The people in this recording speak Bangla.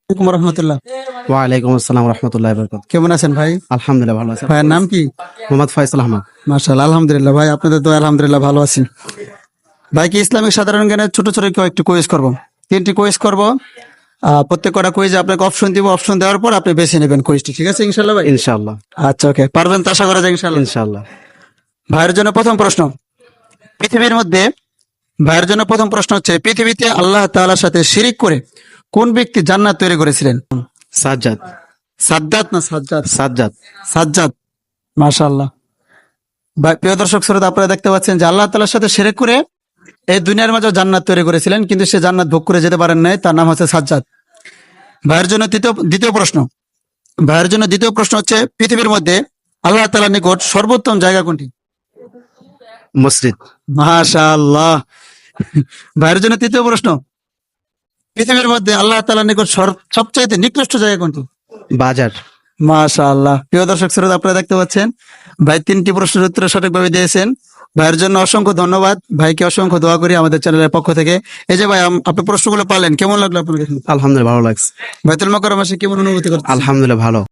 ওয়ালাইকুম রহমতুল্লাহ। ওয়ালাইকুম আসসালাম রহমতুল্লাহ বরকাত। কেমন আছেন ভাই? আলহামদুলিল্লাহ ভালো আছি। ভাইয়ের নাম কি? মোহাম্মদ ফয়সাল আহমদ। মাশাআল্লাহ, আলহামদুলিল্লাহ ভাই, আপনাদের তো আলহামদুলিল্লাহ ভালো আছি। ভাই কি ইসলামিক সাধারণ জ্ঞানের ছোট ছোট একটু কুইজ করবো, 3টি কুইজ করবো। প্রত্যেক কটা কুইজে আপনাকে অপশন দিব, অপশন দেওয়ার পর আপনি বেছে নেবেন কুইজটি, ঠিক আছে ইনশাল্লাহ ভাই? ইনশাআল্লাহ। আচ্ছা ওকে, পারবেন তো আশা করা যায় ইনশাল্লাহ। ইনশাআল্লাহ। ভাইয়ের জন্য প্রথম প্রশ্ন, পৃথিবীর মধ্যে ভাইয়ের জন্য প্রথম প্রশ্ন হচ্ছে, পৃথিবীতে আল্লাহ তাআলার সাথে শিরিক করে কোন ব্যক্তি জান্নাত তৈরি করেছিলেন? সাজ্জাদ। সাদ্দাত না সাজ্জাদ? সাজ্জাদ। সাজ্জাদ। মাশাআল্লাহ। ভাই প্রিয় দর্শক শ্রোতা, আপনারা দেখতে পাচ্ছেন যে আল্লাহ তাআলার সাথে শিরক করে এই দুনিয়ার মাঝে জান্নাত তৈরি করেছিলেন, কিন্তু সে জান্নাত ভোগ করে যেতে পারেন নাই। তার নাম হচ্ছে সাজ্জাদ। ভাইয়ের জন্য দ্বিতীয় প্রশ্ন, ভাইয়ের জন্য দ্বিতীয় প্রশ্ন হচ্ছে, পৃথিবীর মধ্যে আল্লাহ তাআলার নিকট সর্বোত্তম জায়গা কোনটি? মসজিদ। মাশাআল্লাহ। ভাইয়ের জন্য তৃতীয় প্রশ্ন, পৃথিবীর মধ্যে আল্লাহ তাআলার নিকট সবচাইতে নিকৃষ্ট জায়গা কোনটি? বাজার। মাশাআল্লাহ। প্রিয় দর্শক শ্রোতা, আপনারা দেখতে পাচ্ছেন ভাই 3টি প্রশ্নের উত্তর সঠিকভাবে দিয়েছেন। ভাইয়ের জন্য অসংখ্য ধন্যবাদ। ভাইকে অসংখ্য দোয়া করি আমাদের চ্যানেলের পক্ষ থেকে। এই যে ভাই, আপনি প্রশ্নগুলো পারলেন, কেমন লাগলো আপনার কাছে? আলহামদুলিল্লাহ ভালো লাগছে। বাইতুল মোকাররম এসে কেমন অনুভূতি করছেন? আলহামদুলিল্লাহ ভালো।